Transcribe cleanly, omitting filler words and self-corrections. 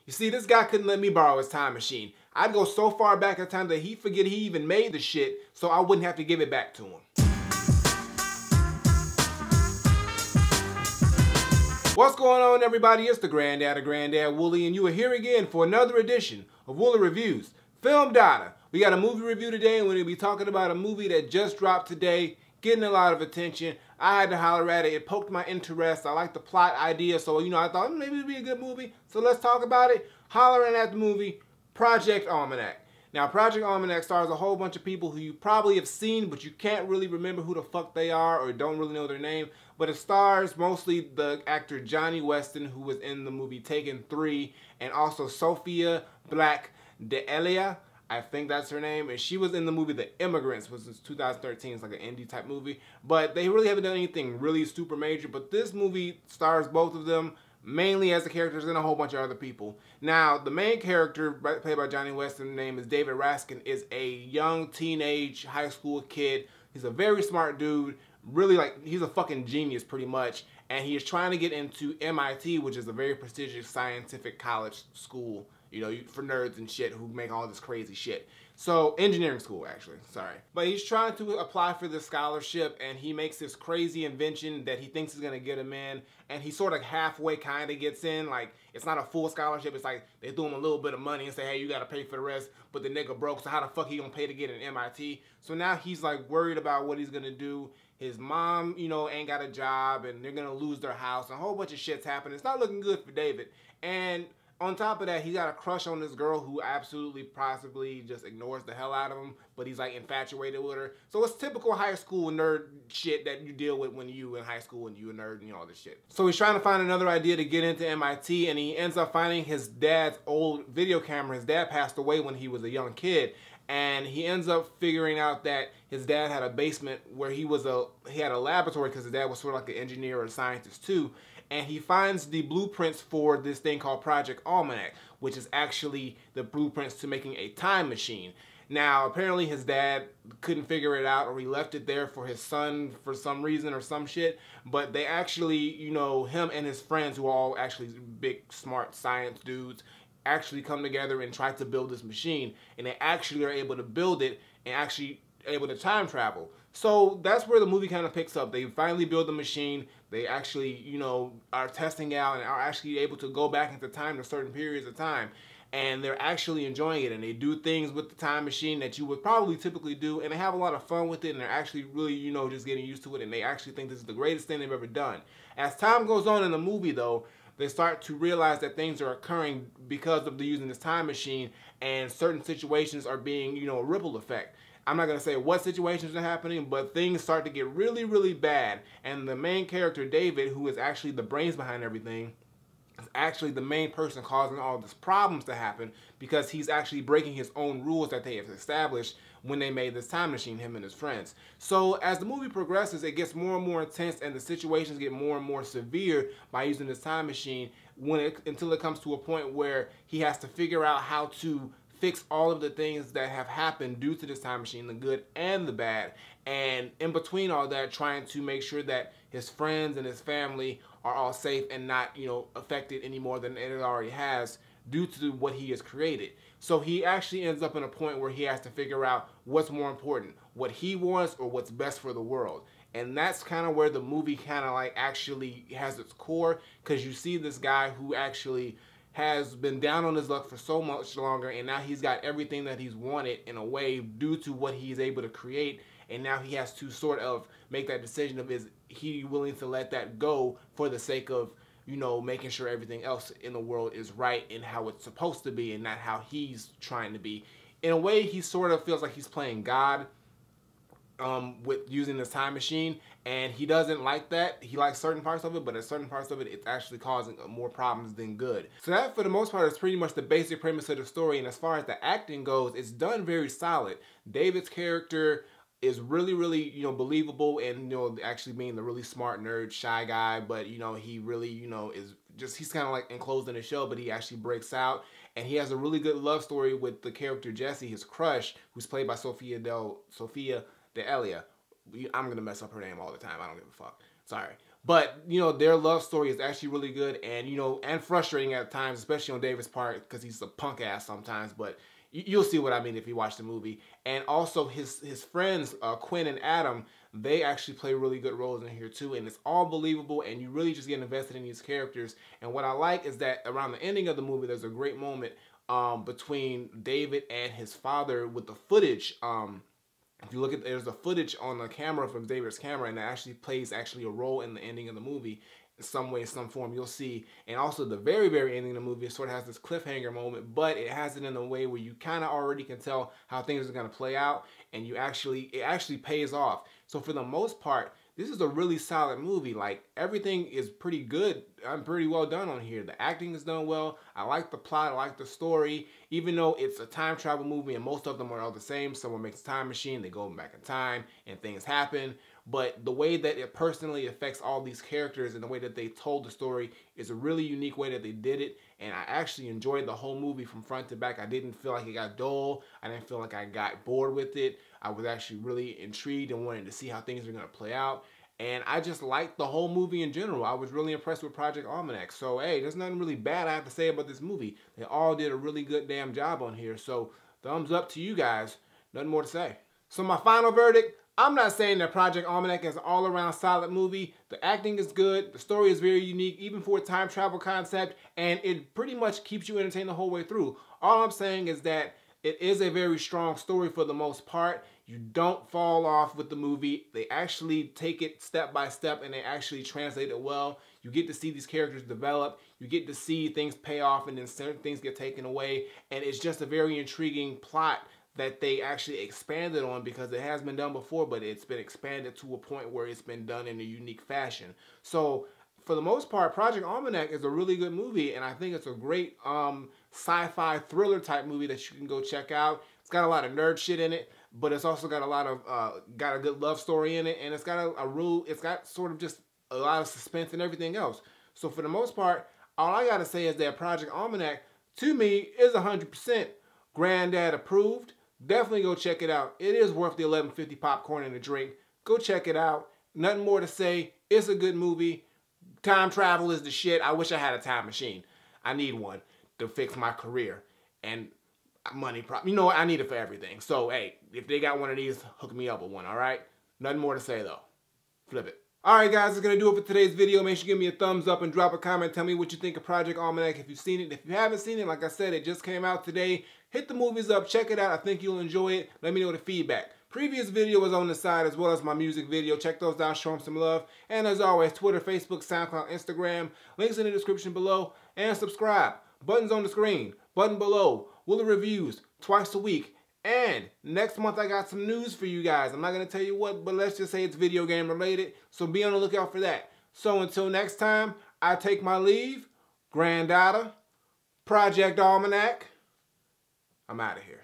You see, this guy couldn't let me borrow his time machine. I'd go so far back in time that he'd forget he even made the shit, so I wouldn't have to give it back to him. What's going on, everybody? It's the Granddad of Granddad Woolly, and you are here again for another edition of Woolly Reviews Film Data. We got a movie review today, and we're going to be talking about a movie that just dropped today, getting a lot of attention. I had to holler at it. It poked my interest. I like the plot idea, so I thought maybe it'd be a good movie. So let's talk about it. Hollering at the movie, Project Almanac. Now, Project Almanac stars a whole bunch of people who you probably have seen, but you can't really remember who the fuck they are or don't really know their name. But it stars mostly the actor Jonny Weston, who was in the movie Taken 3, and also Sofia D'Elia. I think that's her name, and she was in the movie The Immigrants, which was 2013. It's like an indie type movie, but they really haven't done anything really super major. But this movie stars both of them, mainly as the characters, and a whole bunch of other people. Now, the main character, played by Jonny Weston, name is David Raskin, is a young teenage high school kid. He's a very smart dude, really, like, he's a fucking genius pretty much, and he is trying to get into MIT, which is a very prestigious scientific college school, for nerds and shit who make all this crazy shit. So, engineering school, actually, sorry. But he's trying to apply for this scholarship, and he makes this crazy invention that he thinks is going to get him in, and he sort of halfway kind of gets in. Like, it's not a full scholarship. It's like they threw him a little bit of money and say, hey, you got to pay for the rest, but the nigga broke, so how the fuck he going to pay to get in MIT? So now he's, like, worried about what he's going to do. His mom, ain't got a job, and they're going to lose their house, and a whole bunch of shit's happening. It's not looking good for David. And on top of that, he got a crush on this girl who absolutely, possibly just ignores the hell out of him, but he's like infatuated with her. So it's typical high school nerd shit that you deal with when you in high school and you a nerd and all this shit. So he's trying to find another idea to get into MIT, and he ends up finding his dad's old video camera. His dad passed away when he was a young kid, and he ends up figuring out that his dad had a basement where he had a laboratory, because his dad was sort of like an engineer or a scientist too. And he finds the blueprints for this thing called Project Almanac, which is actually the blueprints to making a time machine. Now, apparently his dad couldn't figure it out, or he left it there for his son for some reason or some shit. But they actually, him and his friends, who are all actually big, smart science dudes, actually come together and try to build this machine. And they actually are able to build it and actually able to time travel. So that's where the movie kind of picks up. They finally build the machine. They actually, are testing out and are actually able to go back into time to certain periods of time. And they're actually enjoying it. And they do things with the time machine that you would probably typically do. And they have a lot of fun with it. And they're actually really, just getting used to it. And they actually think this is the greatest thing they've ever done. As time goes on in the movie, though, they start to realize that things are occurring because of using this time machine. And certain situations are being, a ripple effect. I'm not going to say what situations are happening, but things start to get really, really bad. And the main character, David, who is actually the brains behind everything, is actually the main person causing all these problems to happen, because he's actually breaking his own rules that they have established when they made this time machine, him and his friends. So as the movie progresses, it gets more and more intense, and the situations get more and more severe by using this time machine until it comes to a point where he has to figure out how to fix all of the things that have happened due to this time machine, the good and the bad, and in between all that, trying to make sure that his friends and his family are all safe and not, affected any more than it already has due to what he has created. So he actually ends up in a point where he has to figure out what's more important, what he wants or what's best for the world. And that's kind of where the movie kind of like actually has its core, because you see this guy who actually has been down on his luck for so much longer, and now he's got everything that he's wanted in a way due to what he's able to create, and now he has to sort of make that decision of, is he willing to let that go for the sake of, making sure everything else in the world is right and how it's supposed to be and not how he's trying to be. In a way, he sort of feels like he's playing God with using this time machine, and he doesn't like that. He likes certain parts of it, but at certain parts of it, it's actually causing more problems than good. So that, for the most part, is pretty much the basic premise of the story, and as far as the acting goes, it's done very solid. David's character is really, really, believable, and, actually being the really smart nerd, shy guy, but, he really, is just, he's kind of like enclosed in the shell, but he actually breaks out, and he has a really good love story with the character Jessie, his crush, who's played by Sofia D'Elia. I'm gonna mess up her name all the time. I don't give a fuck. Sorry. But, you know, their love story is actually really good and, you know, and frustrating at times, especially on David's part because he's a punk ass sometimes. But you'll see what I mean if you watch the movie. And also his friends, Quinn and Adam, they actually play really good roles in here too. And it's all believable and you really just get invested in these characters. And what I like is that around the ending of the movie, there's a great moment between David and his father with the footage. If you look at, there's a footage on the camera from David's camera, and it actually plays a role in the ending of the movie in some way, some form. You'll see, and also the very, very ending of the movie sort of has this cliffhanger moment, but it has it in a way where you kind of already can tell how things are going to play out, and it actually pays off. So for the most part, this is a really solid movie. Like, everything is pretty good. I'm pretty well done on here. The acting is done well. I like the plot. I like the story. Even though it's a time travel movie and most of them are all the same. Someone makes a time machine, they go back in time, and things happen. But the way that it personally affects all these characters and the way that they told the story is a really unique way that they did it. And I actually enjoyed the whole movie from front to back. I didn't feel like it got dull. I didn't feel like I got bored with it. I was actually really intrigued and wanted to see how things are going to play out. And I just liked the whole movie in general. I was really impressed with Project Almanac. So, hey, there's nothing really bad I have to say about this movie. They all did a really good damn job on here. So, thumbs up to you guys. Nothing more to say. So, my final verdict, I'm not saying that Project Almanac is an all-around solid movie. The acting is good. The story is very unique, even for a time travel concept. And it pretty much keeps you entertained the whole way through. All I'm saying is that it is a very strong story for the most part. You don't fall off with the movie. They actually take it step by step and they actually translate it well. You get to see these characters develop. You get to see things pay off and then certain things get taken away. And it's just a very intriguing plot that they actually expanded on because it has been done before, but it's been expanded to a point where it's been done in a unique fashion. So for the most part, Project Almanac is a really good movie, and I think it's a great sci-fi thriller type movie that you can go check out. It's got a lot of nerd shit in it, but it's also got a lot of got a good love story in it, and it's got it's got sort of just a lot of suspense and everything else. So for the most part, all I gotta say is that Project Almanac to me is 100% Granddad approved. Definitely go check it out. It is worth the $11.50 popcorn and a drink. Go check it out. Nothing more to say. It's a good movie. Time travel is the shit. I wish I had a time machine. I need one to fix my career. And money, you know what? I need it for everything. So, hey, if they got one of these, hook me up with one, all right? Nothing more to say, though. Flip it. All right, guys, that's going to do it for today's video. Make sure you give me a thumbs up and drop a comment. Tell me what you think of Project Almanac if you've seen it. If you haven't seen it, like I said, it just came out today. Hit the movies up. Check it out. I think you'll enjoy it. Let me know the feedback. Previous video was on the side as well as my music video. Check those out. Show them some love. And as always, Twitter, Facebook, SoundCloud, Instagram. Links in the description below. And subscribe. Buttons on the screen. Button below. Woolly Reviews twice a week. And next month I got some news for you guys. I'm not going to tell you what, but let's just say it's video game related. So be on the lookout for that. So until next time, I take my leave. Granddad, Project Almanac. I'm out of here.